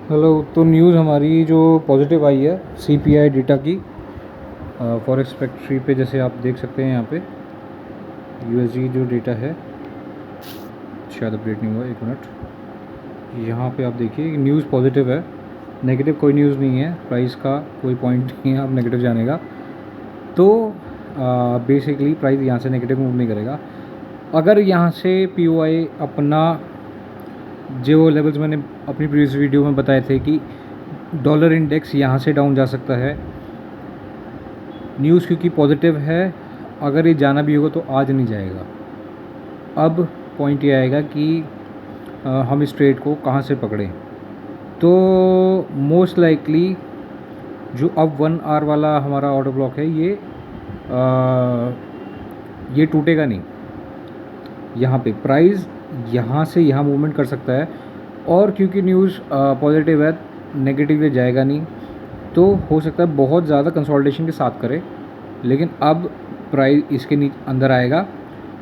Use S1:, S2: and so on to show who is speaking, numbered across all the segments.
S1: Hello. तो news हमारी जो पॉजिटिव आई है सीपीआई डेटा की फॉरेक्स फैक्ट्री पे, जैसे आप देख सकते हैं यहाँ पे यूएसडी जो डेटा है, शायद अपडेट नहीं हुआ, एक मिनट। यहाँ पे आप देखिए न्यूज़ पॉजिटिव है, नेगेटिव कोई न्यूज़ नहीं है, प्राइस का कोई पॉइंट नहीं है आप नेगेटिव जाने का। तो बेसिकली प्राइस यहाँ से नेगेटिव मूव नहीं करेगा। अगर यहाँ से पीओआई अपना जो लेवल्स मैंने अपनी प्रीवियस वीडियो में बताए थे कि डॉलर इंडेक्स यहाँ से डाउन जा सकता है, न्यूज़ क्योंकि पॉजिटिव है, अगर ये जाना भी होगा तो आज नहीं जाएगा। अब पॉइंट ये आएगा कि हम इस ट्रेड को कहाँ से पकड़ें। तो मोस्ट लाइकली जो अब 1 आवर वाला हमारा ऑर्डर ब्लॉक है ये टूटेगा नहीं। यहाँ पे प्राइस यहाँ से यहाँ मूवमेंट कर सकता है, और क्योंकि न्यूज़ पॉजिटिव है, नेगेटिव में जाएगा नहीं, तो हो सकता है बहुत ज़्यादा कंसोलिडेशन के साथ करे। लेकिन अब प्राइस इसके नीचे अंदर आएगा,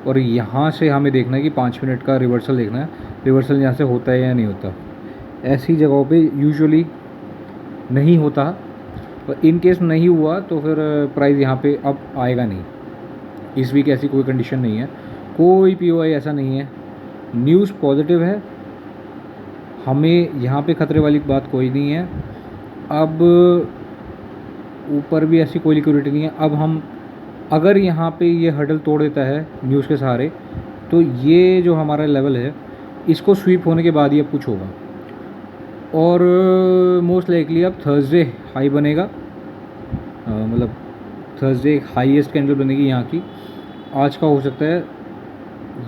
S1: और यहाँ से हमें देखना है कि 5 मिनट का रिवर्सल देखना है, रिवर्सल यहाँ से होता है या नहीं होता। ऐसी जगहों पे यूजुअली नहीं होता, और इन केस नहीं हुआ तो फिर प्राइस यहाँ पे अब आएगा नहीं। इस वीक ऐसी कोई कंडीशन नहीं है, कोई पीओआई ऐसा नहीं है, न्यूज़ पॉजिटिव है, हमें यहाँ पे ख़तरे वाली बात कोई नहीं है। अब ऊपर भी ऐसी कोई लिक्विडिटी नहीं है। अब हम अगर यहाँ पे ये हर्डल तोड़ देता है न्यूज़ के सहारे, तो ये जो हमारा लेवल है इसको स्वीप होने के बाद ही अब कुछ होगा, और मोस्ट लाइकली अब थर्सडे हाई बनेगा, मतलब थर्सडे हाईएस्ट कैंडल बनेगी यहाँ की। आज का हो सकता है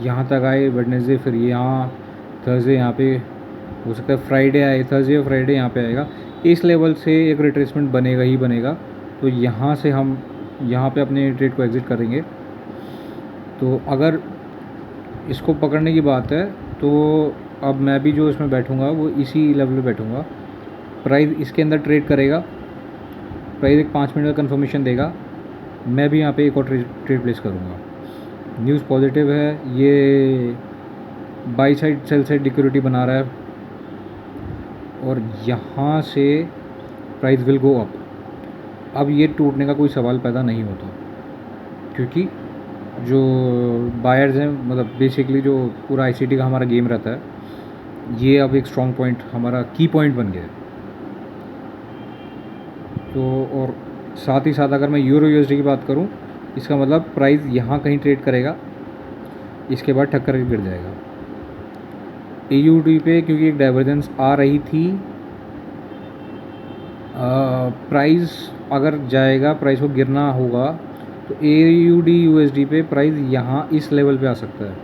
S1: यहाँ तक आए वेडनेसडे, फिर यहाँ थर्सडे, यहाँ पे हो सकता है फ्राइडे आए, थर्सडे और फ्राइडे यहाँ पे आएगा। इस लेवल से एक रिट्रेसमेंट बनेगा ही बनेगा, तो यहाँ से हम यहाँ पे अपने ट्रेड को एग्ज़िट करेंगे। तो अगर इसको पकड़ने की बात है तो अब मैं भी जो इसमें बैठूँगा वो इसी लेवल पे बैठूँगा। प्राइस इसके अंदर ट्रेड करेगा, प्राइस एक 5 मिनट का कंफर्मेशन देगा, मैं भी यहाँ पे एक और ट्रेड प्लेस करूँगा। न्यूज़ पॉजिटिव है, ये by side sell side liquidity बना रहा है, और यहाँ से प्राइस विल गो अप। अब ये टूटने का कोई सवाल पैदा नहीं होता, क्योंकि जो बायर्स हैं, मतलब बेसिकली जो पूरा आईसीटी का हमारा गेम रहता है, ये अब एक स्ट्रॉन्ग पॉइंट, हमारा की पॉइंट बन गया है। तो और साथ ही साथ अगर मैं यूरो यूएसडी की बात करूं, इसका मतलब प्राइस यहाँ कहीं ट्रेड करेगा, इसके बाद ठक्कर के गिर जाएगा। एयूडी पे क्योंकि एक डाइवर्जेंस आ रही थी, प्राइस अगर जाएगा, प्राइस को गिरना होगा, तो एयूडी यूएसडी पे प्राइस यहाँ इस लेवल पे आ सकता है।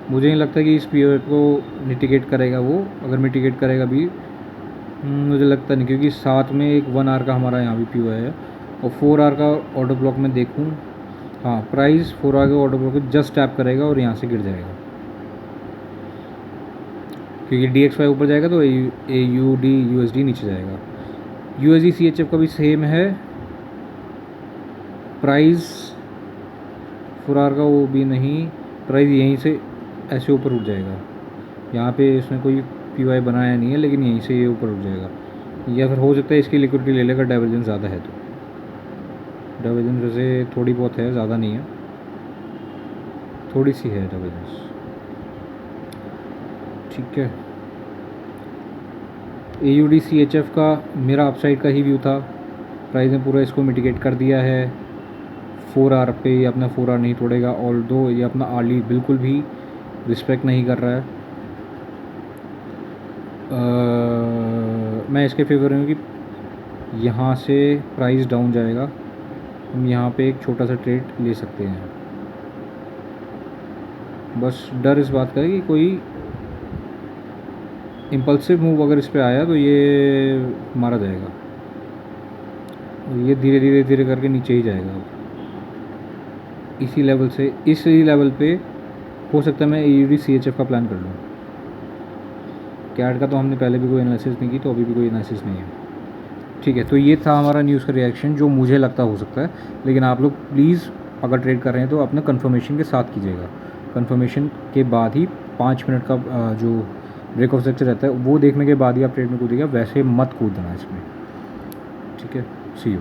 S1: मुझे नहीं लगता कि इस पीरियड को मिटिगेट करेगा वो, अगर मिटिगेट करेगा भी मुझे लगता नहीं, क्योंकि साथ में एक 1 आवर का हमारा यहाँ भी पीओआई है, और 4 आवर का ऑर्डर ब्लॉक में देखूँ, हाँ प्राइस 4 आवर के ऑर्डर ब्लॉक को जस्ट टैप करेगा और यहाँ से गिर जाएगा, क्योंकि DXY ऊपर जाएगा तो AUD USD नीचे जाएगा। USD CHF का भी सेम है, प्राइस 4 आवर का वो भी नहीं, प्राइस यहीं से ऐसे ऊपर उठ जाएगा। यहाँ पे इसने कोई पीओआई बनाया नहीं है, लेकिन यहीं से ये ऊपर उठ जाएगा, या फिर हो सकता है इसकी लिक्विडिटी ले लेगा, डाइवर्जेंस ज़्यादा है तो। डाइवर्जेंस वैसे थोड़ी बहुत है, ज़्यादा नहीं है, थोड़ी सी है डाइवर्जेंस, ठीक है। AUD CHF का मेरा अपसाइड का ही व्यू था, प्राइस ने पूरा इसको मिटिगेट कर दिया है। 4 आवर पे ये अपना 4 आवर नहीं तोड़ेगा, ऑल्दो ये अपना आर्ली बिल्कुल भी रिस्पेक्ट नहीं कर रहा है। मैं इसके फेवर हूँ कि यहाँ से प्राइस डाउन जाएगा, हम यहाँ पे एक छोटा सा ट्रेड ले सकते हैं। बस डर इस बात का है कि कोई इम्पल्सिव मूव अगर इस पे आया तो ये मारा जाएगा, और ये धीरे धीरे धीरे करके नीचे ही जाएगा। इसी लेवल से इसी लेवल पे हो सकता है मैं AUD CHF का प्लान कर लूँ। कैट का तो हमने पहले भी कोई एनालिसिस नहीं की, तो अभी भी कोई एनालिसिस नहीं है, ठीक है। तो ये था हमारा न्यूज़ का रिएक्शन, जो मुझे लगता हो सकता है, लेकिन आप लोग प्लीज़ अगर ट्रेड कर रहे हैं तो अपना कंफर्मेशन के साथ कीजिएगा। कंफर्मेशन के बाद ही 5 मिनट का जो ब्रेक ऑफ स्ट्रक्चर रहता है, वो देखने के बाद ही आप ट्रेड में कूदिएगा, वैसे मत कूदना इसमें। ठीक है, सी यू।